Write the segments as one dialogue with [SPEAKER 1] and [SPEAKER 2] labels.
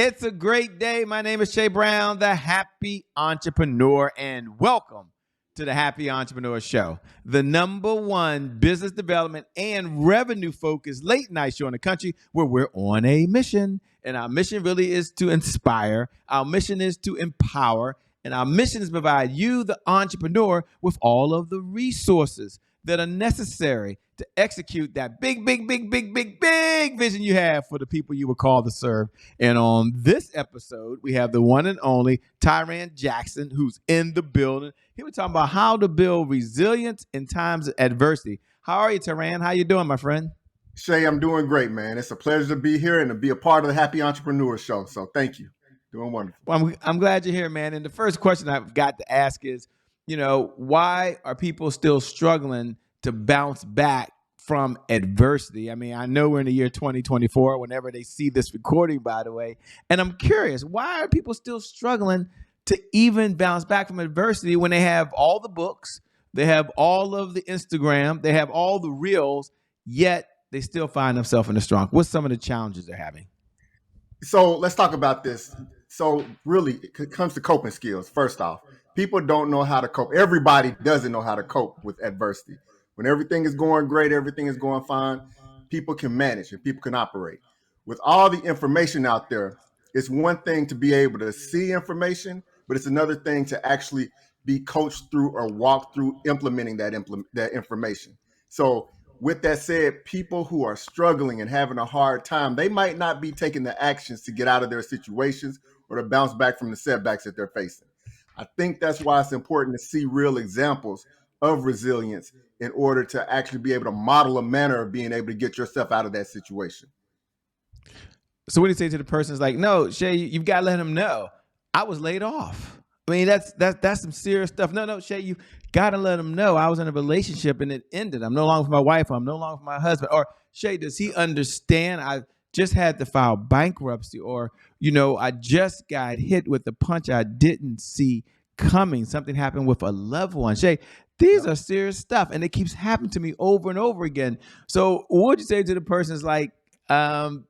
[SPEAKER 1] It's a great day. My name is Shay Brown, the Happy Entrepreneur, and welcome to the Happy Entrepreneur Show, the #1 business development and revenue focused late night show in the country where we're on a mission. And our mission really is to inspire, our mission is to empower, and our mission is to provide you, the entrepreneur, with all of the resources that are necessary to execute that big vision you have for the people you were called to serve. And on this episode, we have the one and only Tiran Jackson, who's in the building. He was talking about how to build resilience in times of adversity. How are you, Tiran? How you doing, my friend?
[SPEAKER 2] Shay, I'm doing great, man. It's a pleasure to be here and to be a part of the Happy Entrepreneur Show. So thank you. Doing wonderful.
[SPEAKER 1] Well, I'm glad you're here, man. And the first question I've got to ask is, why are people still struggling to bounce back from adversity? I mean, I know we're in the year 2024, whenever they see this recording, by the way, and I'm curious, why are people still struggling to even bounce back from adversity when they have all the books, they have all of the Instagram, they have all the reels, yet they still find themselves in the strong? What's some of the challenges they're having?
[SPEAKER 2] So let's talk about this. So really, it comes to coping skills. First off, people don't know how to cope. Everybody doesn't know how to cope with adversity. When everything is going great, everything is going fine, people can manage and people can operate. With all the information out there, it's one thing to be able to see information, but it's another thing to actually be coached through or walk through implementing that information. So with that said, people who are struggling and having a hard time, they might not be taking the actions to get out of their situations or to bounce back from the setbacks that they're facing. I think that's why it's important to see real examples of resilience in order to actually be able to model a manner of being able to get yourself out of that situation.
[SPEAKER 1] So what do you say to the person who's like, no, Shay, you've got to let him know I was laid off? I mean, that's some serious stuff. No, Shay, you got to let him know I was in a relationship and it ended. I'm no longer with my wife. Or I'm no longer with my husband. Or Shay, does he understand I just had to file bankruptcy? Or, I just got hit with a punch I didn't see coming. Something happened with a loved one. Shay, these are serious stuff, and it keeps happening to me over and over again. So what would you say to the person is like,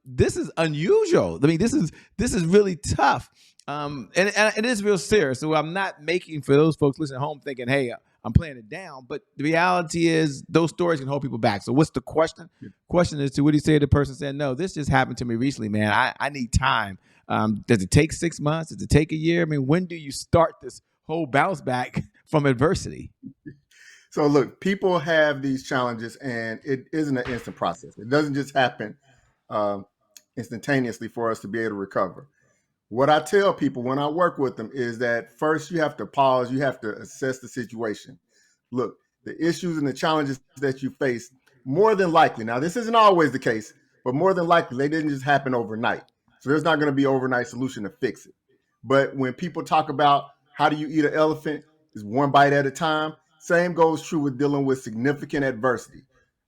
[SPEAKER 1] this is unusual. I mean, this is really tough. And it is real serious. So I'm not making, for those folks listening at home, thinking, hey, I'm playing it down. But the reality is those stories can hold people back. So what's the question? Yeah. Question is, what do you say to the person saying, no, this just happened to me recently, man. I need time. Does it take 6 months? Does it take a year? I mean, when do you start this whole bounce back from adversity?
[SPEAKER 2] So look, people have these challenges and it isn't an instant process. It doesn't just happen instantaneously for us to be able to recover. What I tell people when I work with them is that first you have to pause, you have to assess the situation. Look, the issues and the challenges that you face, more than likely, now this isn't always the case, but more than likely they didn't just happen overnight. So there's not going to be an overnight solution to fix it. But when people talk about how do you eat an elephant, is one bite at a time, same goes true with dealing with significant adversity.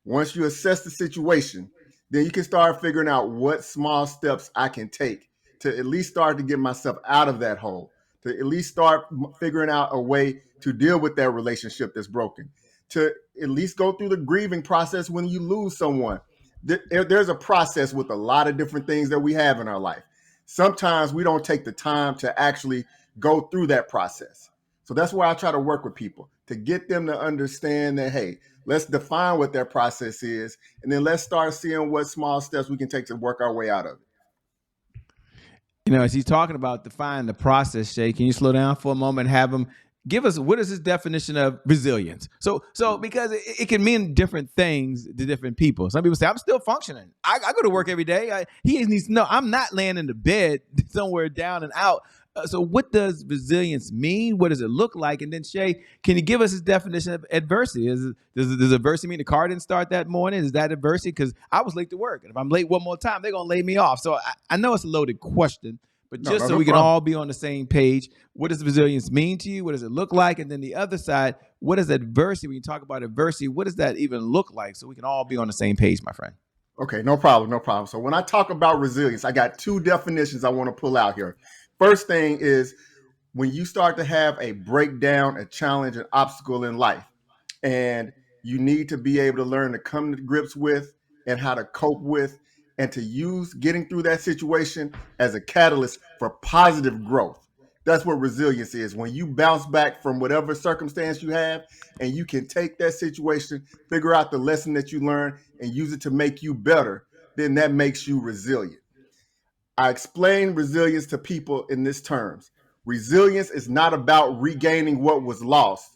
[SPEAKER 2] Once you assess the situation, then you can start figuring out what small steps I can take to at least start to get myself out of that hole, to at least start figuring out a way to deal with that relationship that's broken, to at least go through the grieving process when you lose someone. There's a process with a lot of different things that we have in our life. Sometimes we don't take the time to actually go through that process. So that's why I try to work with people, to get them to understand that, hey, let's define what that process is, and then let's start seeing what small steps we can take to work our way out of it.
[SPEAKER 1] As he's talking about defining the process, Shay, can you slow down for a moment and have him give us, what is his definition of resilience? So because it can mean different things to different people. Some people say, I'm still functioning. I go to work every day. He needs to know I'm not laying in the bed somewhere down and out. So what does resilience mean? What does it look like? And then Shay, can you give us his definition of adversity? Does adversity mean the car didn't start that morning? Is that adversity? Because I was late to work. And if I'm late one more time, they're going to lay me off. So I know it's a loaded question, but just so we can all be on the same page, what does resilience mean to you? What does it look like? And then the other side, what is adversity? When you talk about adversity, what does that even look like? So we can all be on the same page, my friend.
[SPEAKER 2] Okay, no problem. So when I talk about resilience, I got two definitions I want to pull out here. First thing is when you start to have a breakdown, a challenge, an obstacle in life, and you need to be able to learn to come to grips with and how to cope with and to use getting through that situation as a catalyst for positive growth. That's what resilience is. When you bounce back from whatever circumstance you have and you can take that situation, figure out the lesson that you learned and use it to make you better, then that makes you resilient. I explain resilience to people in this terms. Resilience is not about regaining what was lost.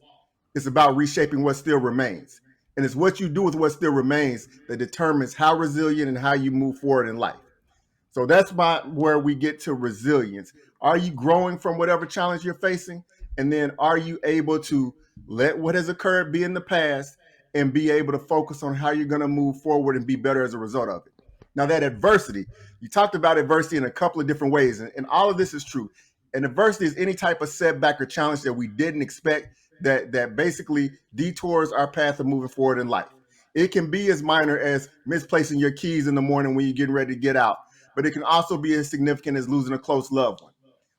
[SPEAKER 2] It's about reshaping what still remains. And it's what you do with what still remains that determines how resilient and how you move forward in life. So that's where we get to resilience. Are you growing from whatever challenge you're facing? And then are you able to let what has occurred be in the past and be able to focus on how you're going to move forward and be better as a result of it? Now, that adversity, you talked about adversity in a couple of different ways, and all of this is true. And adversity is any type of setback or challenge that we didn't expect that basically detours our path of moving forward in life. It can be as minor as misplacing your keys in the morning when you're getting ready to get out, but it can also be as significant as losing a close loved one.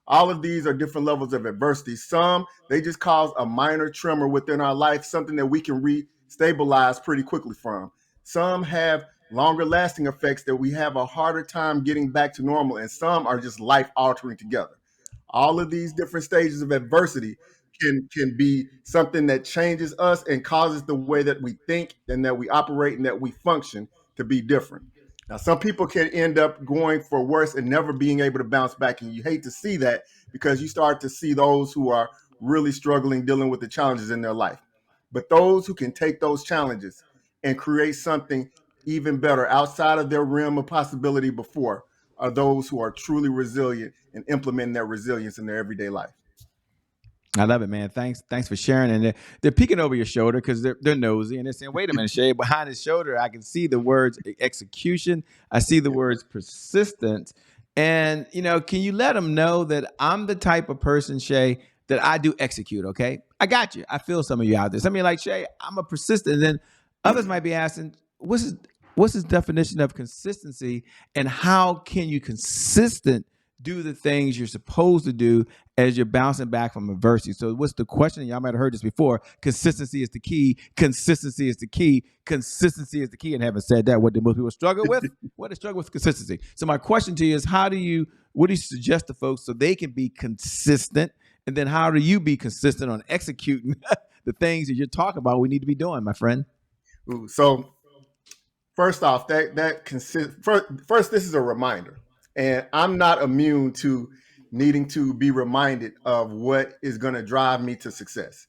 [SPEAKER 2] All of these are different levels of adversity. Some, they just cause a minor tremor within our life, something that we can re-stabilize pretty quickly from. Some have longer lasting effects that we have a harder time getting back to normal, and some are just life altering together. All of these different stages of adversity can be something that changes us and causes the way that we think and that we operate and that we function to be different. Now, some people can end up going for worse and never being able to bounce back. And you hate to see that because you start to see those who are really struggling, dealing with the challenges in their life. But those who can take those challenges and create something even better outside of their realm of possibility before are those who are truly resilient and implementing their resilience in their everyday life.
[SPEAKER 1] I love it, man. Thanks for sharing. And they're peeking over your shoulder because they're nosy and they're saying, "Wait a minute, Shay." Behind his shoulder, I can see the words execution. I see the words persistent. And can you let them know that I'm the type of person, Shay, that I do execute? Okay, I got you. I feel some of you out there. Some of you are like, Shay, I'm a persistent. And then others might be asking, what's his definition of consistency, and how can you consistent do the things you're supposed to do as you're bouncing back from adversity? So what's the question? Y'all might have heard this before. Consistency is the key. Consistency is the key. Consistency is the key. And having said that, what do most people struggle with? What they struggle with consistency. So my question to you is, what do you suggest to folks so they can be consistent? And then how do you be consistent on executing the things that you're talking about we need to be doing, my friend?
[SPEAKER 2] Ooh, so first off, first, this is a reminder, and I'm not immune to needing to be reminded of what is going to drive me to success.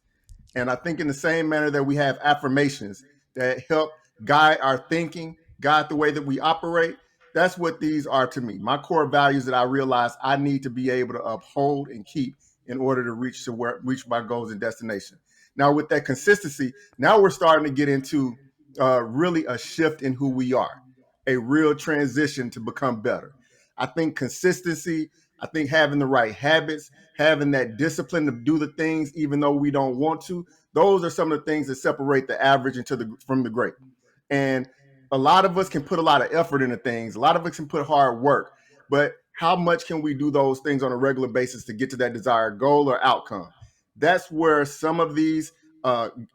[SPEAKER 2] And I think in the same manner that we have affirmations that help guide our thinking, guide the way that we operate, that's what these are to me. My core values that I realize I need to be able to uphold and keep in order to reach my goals and destination. Now, with that consistency, now we're starting to get into really a shift in who we are, a real transition to become better. I think consistency, I think having the right habits, having that discipline to do the things even though we don't want to, those are some of the things that separate the average from the great. And a lot of us can put a lot of effort into things. A lot of us can put hard work, but how much can we do those things on a regular basis to get to that desired goal or outcome? That's where some of these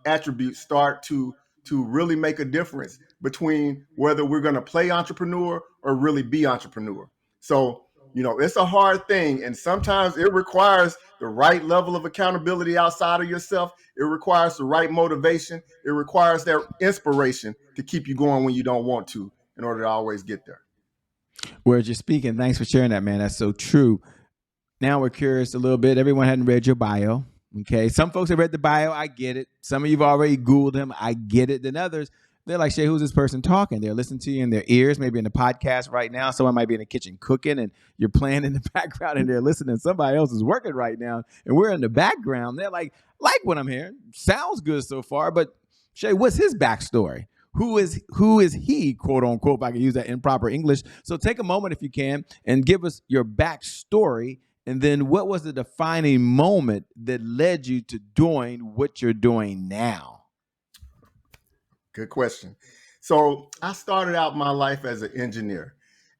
[SPEAKER 2] attributes start to really make a difference between whether we're going to play entrepreneur or really be entrepreneur. So, it's a hard thing. And sometimes it requires the right level of accountability outside of yourself. It requires the right motivation. It requires that inspiration to keep you going when you don't want to in order to always get there.
[SPEAKER 1] Whereas you're speaking, thanks for sharing that, man. That's so true. Now we're curious a little bit. Everyone hadn't read your bio. Okay. Some folks have read the bio. I get it. Some of you've already Googled him. I get it. Then others, they're like, Shay, who's this person talking? They're listening to you in their ears, maybe in the podcast right now. Someone might be in the kitchen cooking and you're playing in the background and they're listening. Somebody else is working right now and we're in the background. They're like what I'm hearing. Sounds good so far, but Shay, what's his backstory? Who is he, quote unquote, if I can use that improper English. So take a moment if you can and give us your backstory. And then what was the defining moment that led you to doing what you're doing now?
[SPEAKER 2] Good question. So I started out my life as an engineer,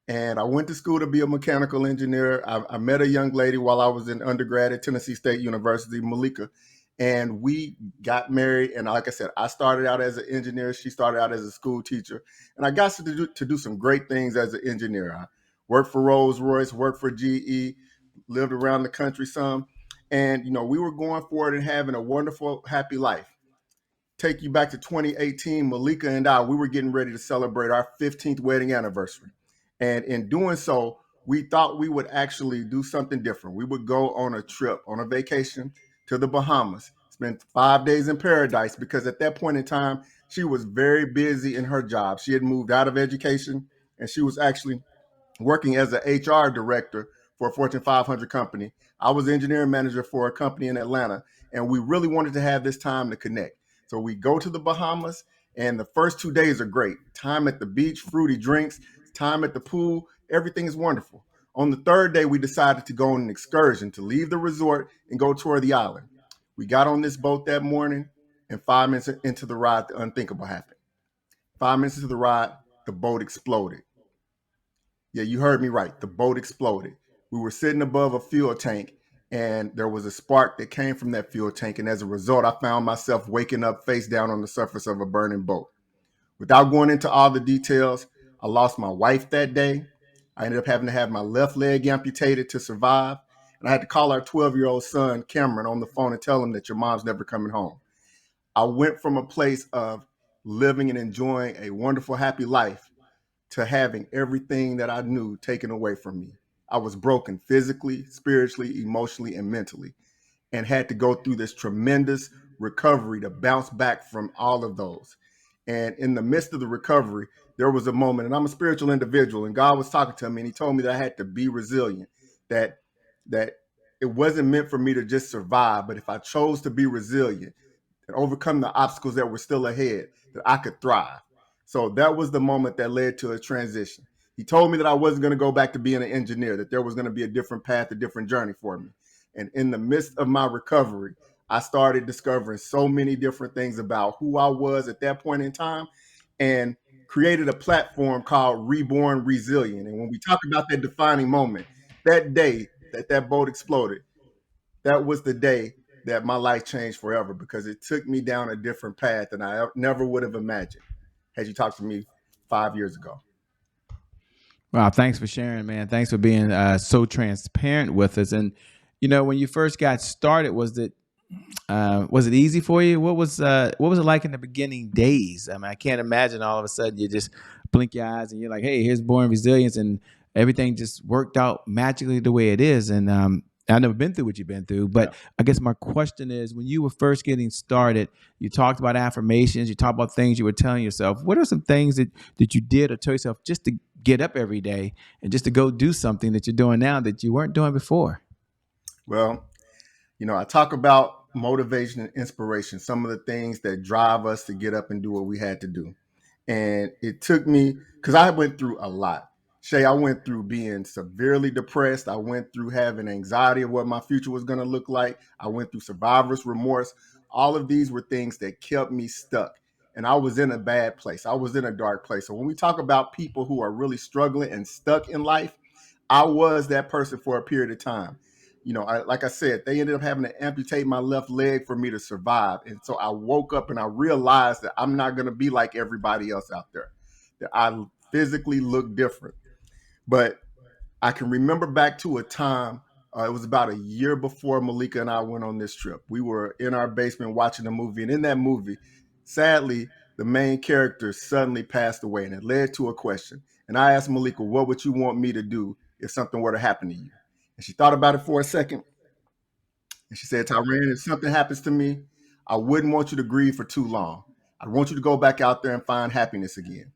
[SPEAKER 2] and I went to school to be a mechanical engineer. I met a young lady while I was in undergrad at Tennessee State University, Malika, And we got married. And like I said, I started out as an engineer. She started out as a school teacher. And I got to do some great things as an engineer. I worked for Rolls Royce, worked for GE, lived around the country some. And, we were going for it and having a wonderful, happy life. Take you back to 2018, Malika and I, we were getting ready to celebrate our 15th wedding anniversary. And in doing so, we thought we would actually do something different. We would go on a trip, on a vacation to the Bahamas, spend 5 days in paradise, because at that point in time, she was very busy in her job. She had moved out of education and she was actually working as an HR director for a Fortune 500 company. I was engineering manager for a company in Atlanta, and we really wanted to have this time to connect. So we go to the Bahamas, and the first 2 days are great. Time at the beach, fruity drinks, time at the pool, everything is wonderful. On the third day, we decided to go on an excursion to leave the resort and go tour the island. We got on this boat that morning, and 5 minutes into the ride, the unthinkable happened. 5 minutes into the ride, the boat exploded. Yeah, you heard me right. The boat exploded. We were sitting above a fuel tank, and there was a spark that came from that fuel tank. And as a result, I found myself waking up face down on the surface of a burning boat. Without going into all the details, I lost my wife that day. I ended up having to have my left leg amputated to survive. And I had to call our 12-year-old son, Cameron, on the phone and tell him that your mom's never coming home. I went from a place of living and enjoying a wonderful, happy life to having everything that I knew taken away from me. I was broken physically, spiritually, emotionally, and mentally, and had to go through this tremendous recovery to bounce back from all of those. And in the midst of the recovery, there was a moment, and I'm a spiritual individual, and God was talking to me, and He told me that I had to be resilient, that that it wasn't meant for me to just survive, but if I chose to be resilient, and overcome the obstacles that were still ahead, that I could thrive. So that was the moment that led to a transition. He told me that I wasn't going to go back to being an engineer, that there was going to be a different path, a different journey for me. And in the midst of my recovery, I started discovering so many different things about who I was at that point in time, and created a platform called Reborn Resilient. And when we talk about that defining moment, that day that that boat exploded, that was the day that my life changed forever, because it took me down a different path than I never would have imagined had you talked to me 5 years ago.
[SPEAKER 1] Wow, thanks for sharing, man. Thanks for being so transparent with us. And when you first got started, was it easy for you? What was it like in the beginning days? I mean, I can't imagine all of a sudden you just blink your eyes and you're like, "Hey, here's Born Resilience," and everything just worked out magically the way it is. And I've never been through what you've been through, but
[SPEAKER 2] Yeah.
[SPEAKER 1] I guess my question is, when you were first getting started, you talked about affirmations, you talked about things you were telling yourself. What are some things that you did or told yourself just to get up every day and just to go do something that you're doing now that you weren't doing before?
[SPEAKER 2] Well, I talk about motivation and inspiration, some of the things that drive us to get up and do what we had to do. And it took me, because I went through a lot. Shay, I went through being severely depressed. I went through having anxiety of what my future was going to look like. I went through survivor's remorse. All of these were things that kept me stuck. And I was in a bad place. I was in a dark place. So when we talk about people who are really struggling and stuck in life, I was that person for a period of time. Like I said, they ended up having to amputate my left leg for me to survive. And so I woke up and I realized that I'm not going to be like everybody else out there, that I physically look different. But I can remember back to a time, it was about a year before Malika and I went on this trip. We were in our basement watching a movie. And in that movie, sadly, the main character suddenly passed away. And it led to a question. And I asked Malika, what would you want me to do if something were to happen to you? And she thought about it for a second. And she said, Tyran, if something happens to me, I wouldn't want you to grieve for too long. I want you to go back out there and find happiness again.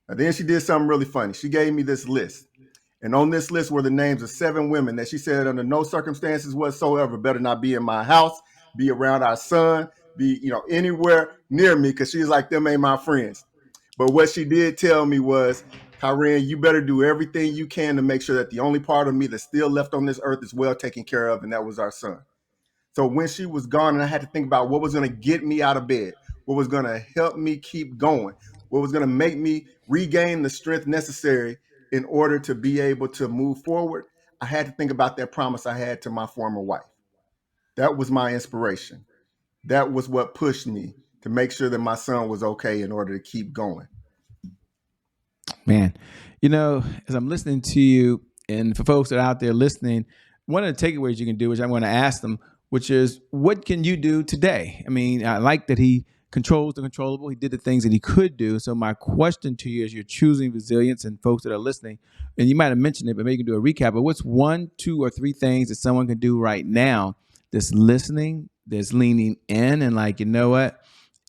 [SPEAKER 2] Now, then she did something really funny. She gave me this list. And on this list were the names of 7 women that she said, under no circumstances whatsoever, better not be in my house, be around our son, be, anywhere near me, because she's like, them ain't my friends. But what she did tell me was, Tyran, you better do everything you can to make sure that the only part of me that's still left on this earth is well taken care of, and that was our son. So when she was gone, and I had to think about what was going to get me out of bed, what was going to help me keep going, what was going to make me regain the strength necessary in order to be able to move forward, I had to think about that promise I had to my former wife. That was my inspiration. That was what pushed me to make sure that my son was okay in order to keep going.
[SPEAKER 1] Man, as I'm listening to you, and for folks that are out there listening, one of the takeaways you can do, which I'm going to ask them, which is, what can you do today? I mean, I like that he controls the controllable. He did the things that he could do. So my question to you is, you're choosing resilience, and folks that are listening, and you might have mentioned it, but maybe you can do a recap. But what's one, two, or three things that someone can do right now that's listening, that's leaning in, and like, you know what?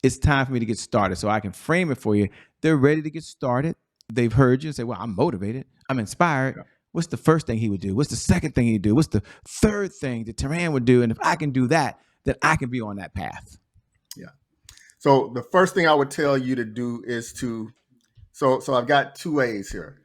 [SPEAKER 1] It's time for me to get started. So I can frame it for you. They're ready to get started. They've heard you and say, well, I'm motivated, I'm inspired.
[SPEAKER 2] Yeah.
[SPEAKER 1] What's the first thing he would do? What's the second thing he'd do? What's the third thing that Tiran would do? And if I can do that, then I can be on that path.
[SPEAKER 2] Yeah. So the first thing I would tell you to do is to, so I've got two A's here.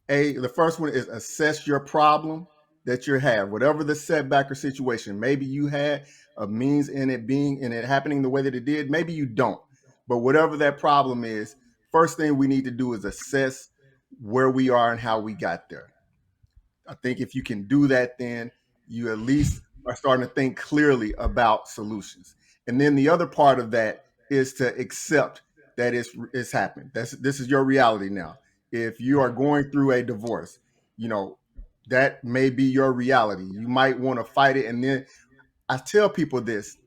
[SPEAKER 2] The first one is assess your problem that you have, whatever the setback or situation. Maybe you had a means in it happening the way that it did. Maybe you don't. But whatever that problem is, first thing we need to do is assess where we are and how we got there. I think if you can do that, then you at least are starting to think clearly about solutions. And then the other part of that is to accept that it's happened. This is your reality now. If you are going through a divorce, you know, that may be your reality. You might want to fight it. And then I tell people this: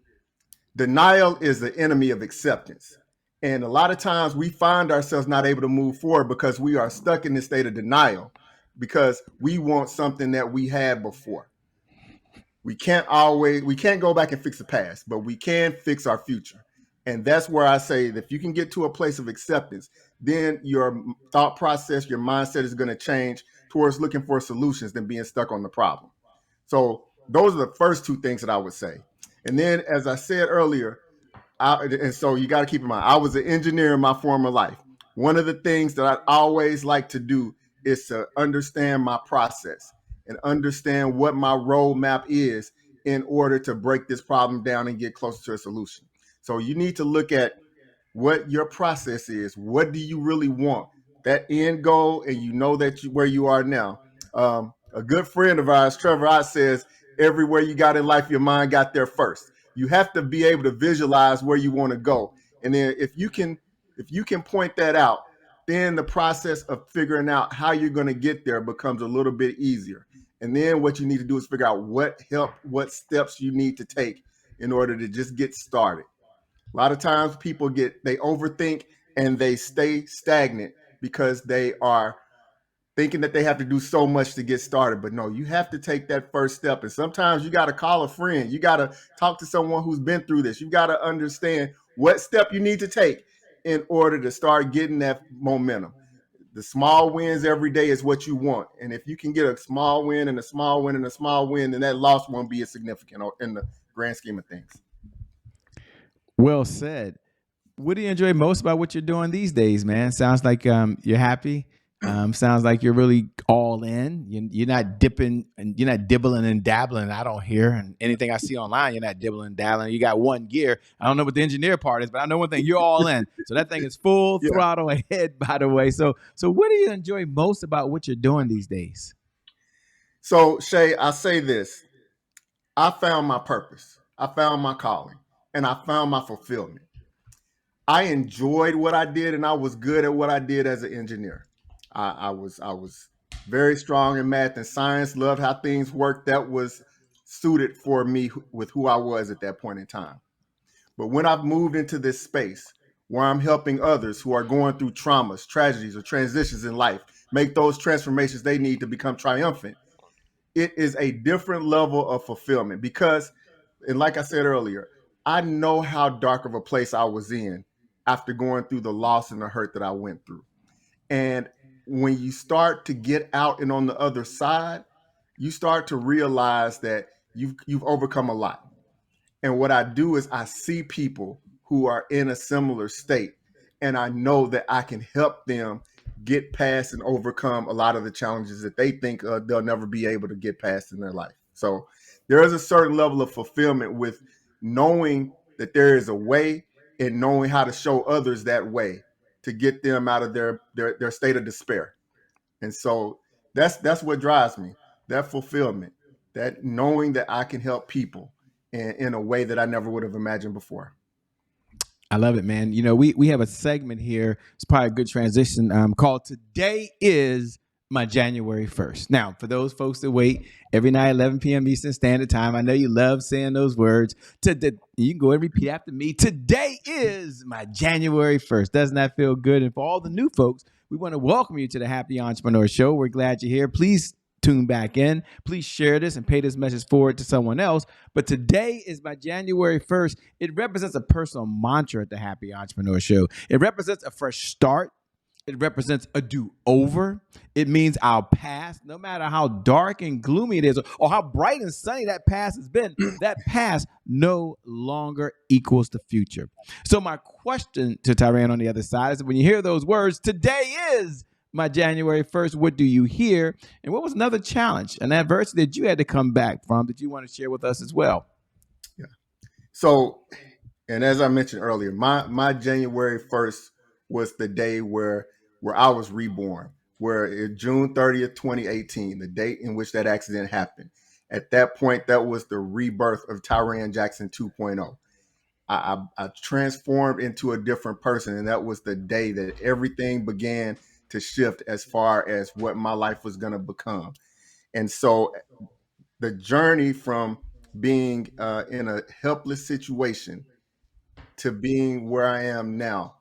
[SPEAKER 2] denial is the enemy of acceptance. And a lot of times we find ourselves not able to move forward because we are stuck in this state of denial because we want something that we had before. We can't go back and fix the past, but we can fix our future. And that's where I say that if you can get to a place of acceptance, then your thought process, your mindset is going to change towards looking for solutions than being stuck on the problem. So those are the first two things that I would say. And then, as I said earlier, and so you got to keep in mind, I was an engineer in my former life. One of the things that I always like to do is to understand my process and understand what my roadmap is in order to break this problem down and get closer to a solution. So you need to look at what your process is. What do you really want? That end goal, and you know that where you are now. A good friend of ours, Trevor Ott, says, everywhere you got in life, your mind got there first. You have to be able to visualize where you want to go. And then if you can point that out, then the process of figuring out how you're going to get there becomes a little bit easier. And then what you need to do is figure out what steps you need to take in order to just get started. A lot of times people they overthink and they stay stagnant because they are thinking that they have to do so much to get started. But no, you have to take that first step. And sometimes you got to call a friend. You got to talk to someone who's been through this. You got to understand what step you need to take in order to start getting that momentum. The small wins every day is what you want. And if you can get a small win and a small win and a small win, then that loss won't be as significant in the grand scheme of things.
[SPEAKER 1] Well said. What do you enjoy most about what you're doing these days, man? Sounds like you're happy. Sounds like you're really all in. You're not dipping and you're not dibbling and dabbling. I don't hear, and anything I see online, you're not dibbling and dabbling. You got one gear. I don't know what the engineer part is, but I know one thing: you're all in. So that thing is full
[SPEAKER 2] Yeah.
[SPEAKER 1] throttle ahead. By the way, so what do you enjoy most about what you're doing these days?
[SPEAKER 2] So, Shay, I say this: I found my purpose, I found my calling, and I found my fulfillment. I enjoyed what I did, and I was good at what I did as an engineer. I was very strong in math and science. Loved how things worked. That was suited for me with who I was at that point in time. But when I've moved into this space where I'm helping others who are going through traumas, tragedies, or transitions in life make those transformations they need to become triumphant, it is a different level of fulfillment because, and like I said earlier, I know how dark of a place I was in after going through the loss and the hurt that I went through. And when you start to get out and on the other side, you start to realize that you've overcome a lot. And what I do is I see people who are in a similar state, and I know that I can help them get past and overcome a lot of the challenges that they think they'll never be able to get past in their life. So there is a certain level of fulfillment with knowing that there is a way and knowing how to show others that way to get them out of their state of despair. And so that's what drives me, that fulfillment, that knowing that I can help people in a way that I never would have imagined before.
[SPEAKER 1] I love it, man. You know, we have a segment here. It's probably a good transition. Called "Today Is My January 1st." Now, for those folks that wait every night, 11 p.m. Eastern Standard Time, I know you love saying those words. You can go and repeat after me. Today is my January 1st. Doesn't that feel good? And for all the new folks, we want to welcome you to the Happy Entrepreneur Show. We're glad you're here. Please tune back in. Please share this and pay this message forward to someone else. But today is my January 1st. It represents a personal mantra at the Happy Entrepreneur Show. It represents a fresh start. It represents a do-over. It means our past, no matter how dark and gloomy it is, or how bright and sunny that past has been, that past no longer equals the future. So my question to Tiran on the other side is, when you hear those words, today is my January 1st, what do you hear? And what was another challenge, an adversity that you had to come back from that you want to share with us as well?
[SPEAKER 2] Yeah. So, and as I mentioned earlier, my January 1st was the day where I was reborn, where June 30th, 2018, the date in which that accident happened. At that point, that was the rebirth of Tiran Jackson 2.0. I transformed into a different person, and that was the day that everything began to shift as far as what my life was going to become. And so the journey from being in a helpless situation to being where I am now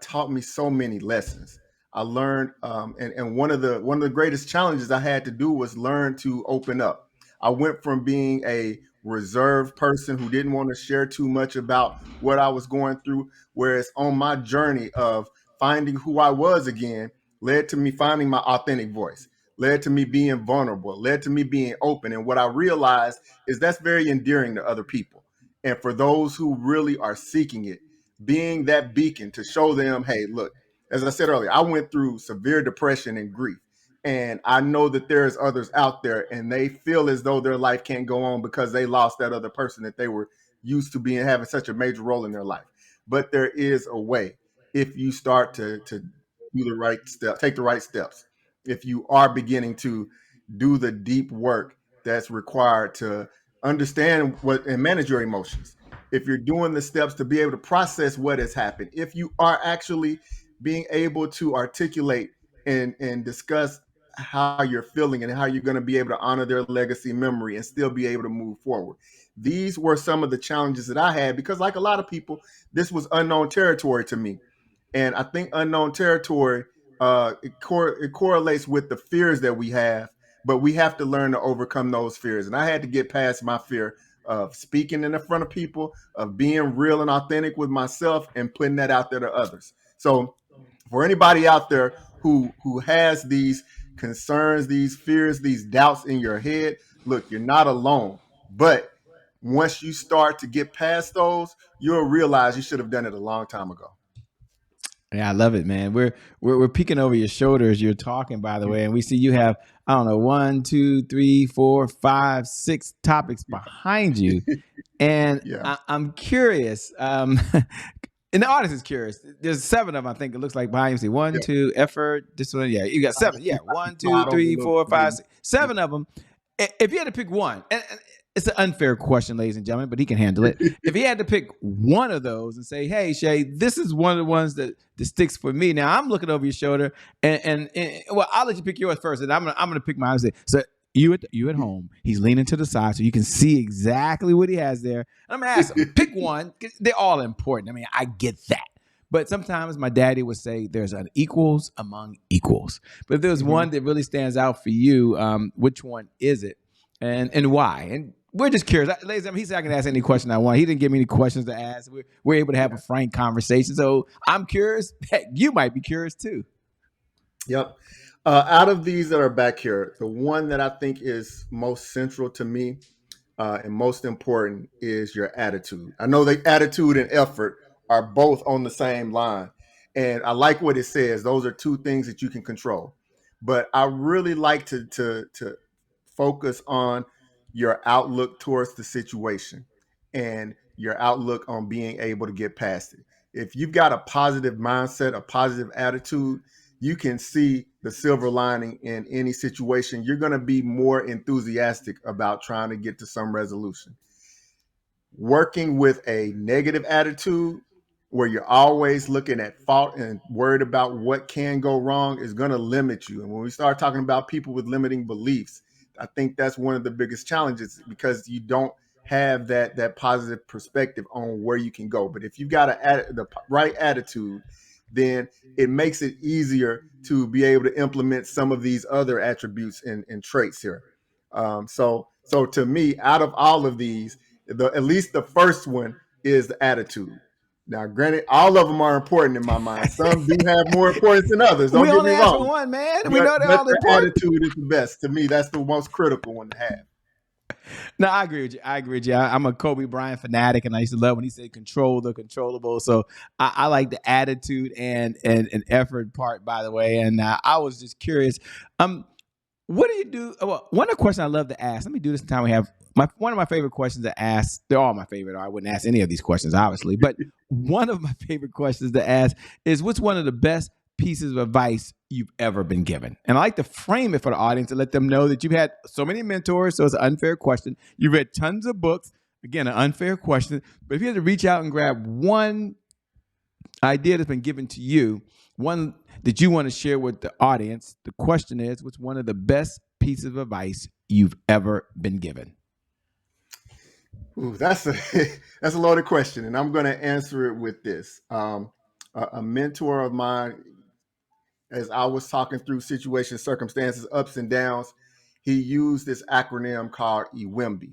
[SPEAKER 2] taught me so many lessons. I learned, and one of the greatest challenges I had to do was learn to open up. I went from being a reserved person who didn't want to share too much about what I was going through, whereas on my journey of finding who I was again led to me finding my authentic voice, led to me being vulnerable, led to me being open. And what I realized is that's very endearing to other people. And for those who really are seeking it, being that beacon to show them, hey, look, as I said earlier, I went through severe depression and grief. And I know that there's others out there and they feel as though their life can't go on because they lost that other person that they were used to being having such a major role in their life. But there is a way if you start to do the right step, take the right steps. If you are beginning to do the deep work that's required to understand what and manage your emotions, if you're doing the steps to be able to process what has happened, if you are actually being able to articulate and discuss how you're feeling and how you're going to be able to honor their legacy memory and still be able to move forward. These were some of the challenges that I had because, like a lot of people, this was unknown territory to me. And I think unknown territory it correlates with the fears that we have, but we have to learn to overcome those fears. And I had to get past my fear of speaking in the front of people, of being real and authentic with myself, and putting that out there to others. So, for anybody out there who has these concerns, these fears, these doubts in your head, look, you're not alone. But once you start to get past those, you'll realize you should have done it a long time ago.
[SPEAKER 1] Yeah, I love it, man. We're peeking over your shoulder as you're talking, by the way, and we see you have, I don't know, 1, 2, 3, 4, 5, 6 topics behind you. And
[SPEAKER 2] Yeah.
[SPEAKER 1] I'm curious, and the audience is curious. There's 7 of them, I think it looks like behind you. See, one,
[SPEAKER 2] Yeah.
[SPEAKER 1] two, effort. This one, yeah, you got 7. Yeah, one, two,
[SPEAKER 2] Models
[SPEAKER 1] three,
[SPEAKER 2] a little
[SPEAKER 1] four, five,
[SPEAKER 2] bit.
[SPEAKER 1] 6, 7 of them. If you had to pick one, and it's an unfair question, ladies and gentlemen, but he can handle it. If he had to pick one of those and say, "Hey, Shay, this is one of the ones that sticks for me." Now I'm looking over your shoulder, and well, I'll let you pick yours first, and I'm gonna pick mine and say, so. You at home. He's leaning to the side so you can see exactly what he has there. And I'm gonna ask him, pick one. They're all important. I mean, I get that. But sometimes my daddy would say there's an equals among equals. But if there's
[SPEAKER 2] Mhm.
[SPEAKER 1] one that really stands out for you, which one is it, and why? And we're just curious, ladies and gentlemen. He said I can ask any question I want. He didn't give me any questions to ask. We're able to have a frank conversation. So I'm curious. Heck, you might be curious too.
[SPEAKER 2] Yep. Out of these that are back here, the one that I think is most central to me and most important is your attitude. I know the attitude and effort are both on the same line. And I like what it says. Those are two things that you can control. But I really like to focus on your outlook towards the situation and your outlook on being able to get past it. If you've got a positive mindset, a positive attitude, you can see the silver lining in any situation. You're going to be more enthusiastic about trying to get to some resolution. Working with a negative attitude where you're always looking at fault and worried about what can go wrong is going to limit you. And when we start talking about people with limiting beliefs, I think that's one of the biggest challenges, because you don't have that positive perspective on where you can go. But if you've got the right attitude, then it makes it easier to be able to implement some of these other attributes and traits here. So to me, out of all of these, at least the first one is the attitude. Now, granted, all of them are important in my mind. Some do have more importance than others. Don't
[SPEAKER 1] We
[SPEAKER 2] get
[SPEAKER 1] only
[SPEAKER 2] me
[SPEAKER 1] asked for
[SPEAKER 2] wrong.
[SPEAKER 1] one, man. We
[SPEAKER 2] But
[SPEAKER 1] know they're
[SPEAKER 2] but
[SPEAKER 1] all
[SPEAKER 2] the
[SPEAKER 1] important.
[SPEAKER 2] attitude is the best. To me, that's the most critical one to have.
[SPEAKER 1] No, I agree with you. I'm a Kobe Bryant fanatic, and I used to love when he said "control the controllable." So I like the attitude and effort part, by the way. And I was just curious. What do you do? Well, one of the questions I love to ask. Let me do this time we have. One of my favorite questions to ask. They're all my favorite. Or I wouldn't ask any of these questions, obviously. But one of my favorite questions to ask is, what's one of the best pieces of advice you've ever been given? And I like to frame it for the audience and let them know that you've had so many mentors. So it's an unfair question. You've read tons of books. Again, an unfair question. But if you had to reach out and grab one idea that's been given to you, one that you want to share with the audience, the question is, what's one of the best pieces of advice you've ever been given?
[SPEAKER 2] Ooh, that's a that's a loaded question, and I'm going to answer it with this. A mentor of mine, as I was talking through situations, circumstances, ups and downs, he used this acronym called EWIMBY.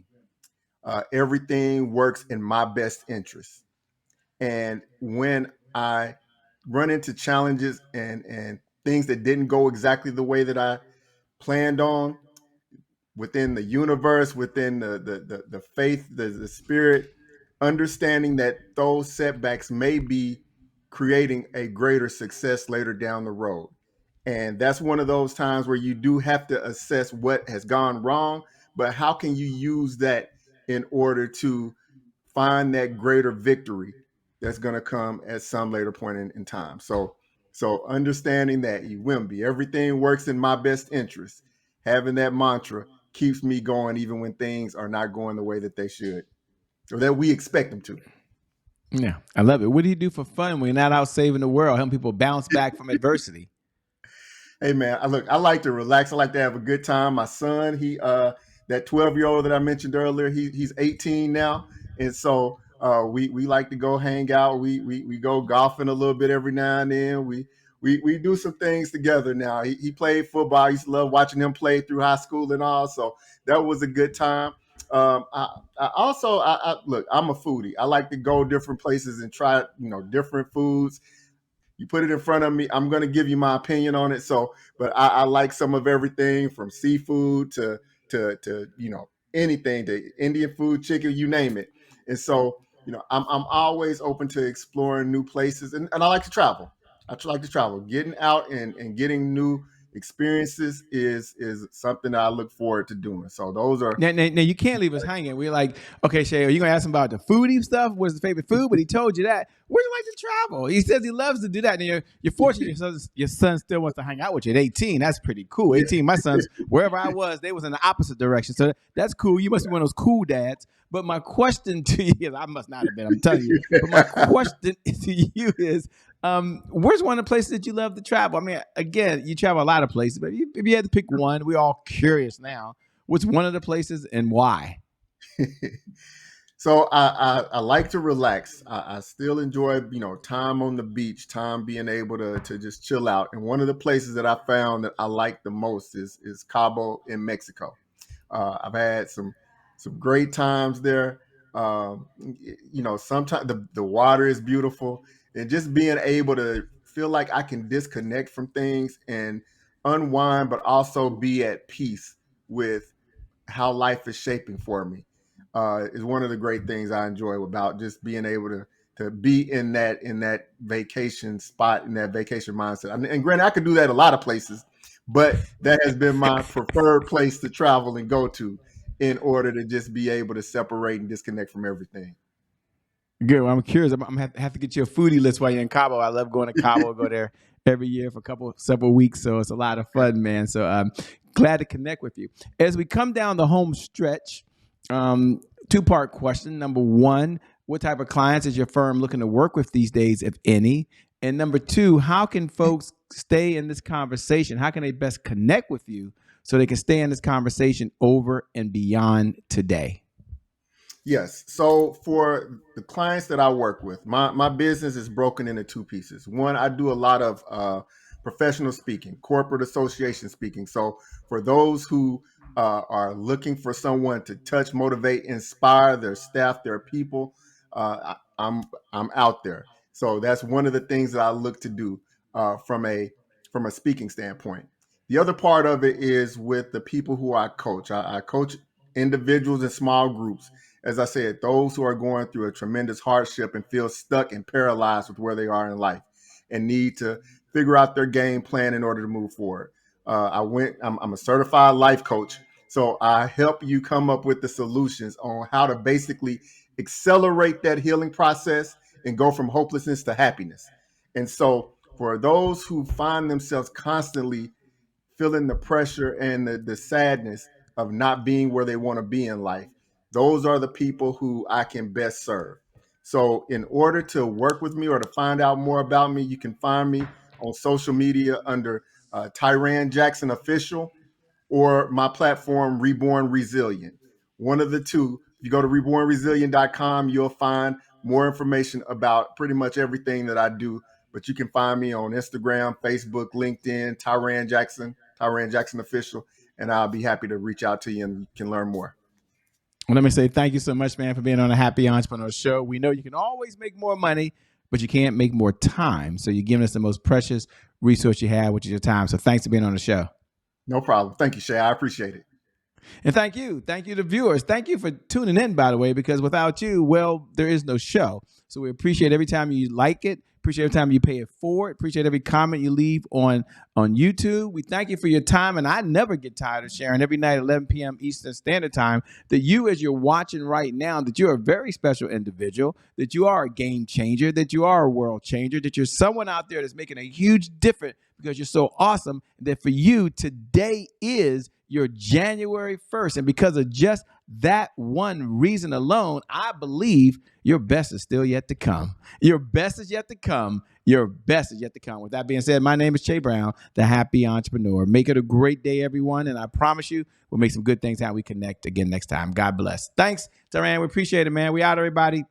[SPEAKER 2] Everything works in my best interest. And when I run into challenges and things that didn't go exactly the way that I planned on, within the universe, within the faith, the spirit, understanding that those setbacks may be creating a greater success later down the road. And that's one of those times where you do have to assess what has gone wrong, but how can you use that in order to find that greater victory that's going to come at some later point in time. So understanding that you Wimby, everything works in my best interest. Having that mantra keeps me going even when things are not going the way that they should or that we expect them to.
[SPEAKER 1] Yeah, I love it. What do you do for fun when you're not out saving the world, helping people bounce back from adversity?
[SPEAKER 2] Hey man, I like to relax. I like to have a good time. My son, he that 12-year-old that I mentioned earlier, he's 18 now. And so we like to go hang out. We go golfing a little bit every now and then. We do some things together now. He played football. I used to love watching him play through high school and all. So that was a good time. I also look, I'm a foodie. I like to go different places and try, different foods. You put it in front of me, I'm going to give you my opinion on it. So, but I like some of everything from seafood to anything, to Indian food, chicken, you name it. And so, I'm always open to exploring new places, and I like to travel. Like to travel. Getting out and getting new experiences is something that I look forward to doing. So those are.
[SPEAKER 1] Now, you can't leave us hanging. We're like, okay, Shay, are you going to ask him about the foodie stuff? What's his favorite food? But he told you that. Where'd you like to travel? He says he loves to do that. And you're fortunate your son still wants to hang out with you at 18. That's pretty cool. 18, my sons, wherever I was, they was in the opposite direction. So that's cool. You must be one of those cool dads. But my question to you, I must not have been, I'm telling you. But my question to you is, where's one of the places that you love to travel? I mean, again, you travel a lot of places, but if you had to pick one, we're all curious now. What's one of the places and why?
[SPEAKER 2] So I like to relax. I still enjoy, time on the beach, time being able to just chill out. And one of the places that I found that I like the most is Cabo in Mexico. I've had some great times there. Sometimes the water is beautiful, and just being able to feel like I can disconnect from things and unwind, but also be at peace with how life is shaping for me is one of the great things I enjoy about just being able to be in that vacation spot, in that vacation mindset. And granted, I could do that a lot of places, but that has been my preferred place to travel and go to in order to just be able to separate and disconnect from everything.
[SPEAKER 1] Good. Well, I'm curious. I'm gonna have to get you a foodie list while you're in Cabo. I love going to Cabo. I go there every year for several weeks, so it's a lot of fun, man. So glad to connect with you. As we come down the home stretch, two-part question. Number one, what type of clients is your firm looking to work with these days, if any? And number two, how can folks stay in this conversation? How can they best connect with you so they can stay in this conversation over and beyond today?
[SPEAKER 2] Yes. So for the clients that I work with, my business is broken into two pieces. One, I do a lot of professional speaking, corporate association speaking. So for those who are looking for someone to touch, motivate, inspire their staff, their people, I'm out there. So that's one of the things that I look to do from a speaking standpoint. The other part of it is with the people who I coach. I coach individuals in small groups, as I said, those who are going through a tremendous hardship and feel stuck and paralyzed with where they are in life and need to figure out their game plan in order to move forward. I'm a certified life coach. So I help you come up with the solutions on how to basically accelerate that healing process and go from hopelessness to happiness. And so for those who find themselves constantly feeling the pressure and the sadness of not being where they want to be in life, those are the people who I can best serve. So, in order to work with me or to find out more about me, you can find me on social media under Tiran Jackson Official or my platform, Reborn Resilient. One of the two. If you go to rebornresilient.com, you'll find more information about pretty much everything that I do. But you can find me on Instagram, Facebook, LinkedIn, Tiran Jackson Official, and I'll be happy to reach out to you and you can learn more.
[SPEAKER 1] Well, let me say thank you so much, man, for being on a Happy Entrepreneur Show. We know you can always make more money, but you can't make more time. So you're giving us the most precious resource you have, which is your time. So thanks for being on the show.
[SPEAKER 2] No problem. Thank you, Shay. I appreciate it.
[SPEAKER 1] And thank you. Thank you to viewers. Thank you for tuning in, by the way, because without you, well, there is no show. So we appreciate every time you like it. Appreciate every time you pay it forward. Appreciate every comment you leave on YouTube. We thank you for your time. And I never get tired of sharing every night at 11 p.m. Eastern Standard Time that you, as you're watching right now, that you're a very special individual, that you are a game changer, that you are a world changer, that you're someone out there that's making a huge difference because you're so awesome. That for you, today is your January 1st. And because of just that one reason alone, I believe your best is still yet to come. Your best is yet to come. Your best is yet to come. With that being said, my name is Che Brown, the Happy Entrepreneur. Make it a great day, everyone. And I promise you, we'll make some good things how we connect again next time. God bless. Thanks, Tiran. We appreciate it, man. We out, everybody.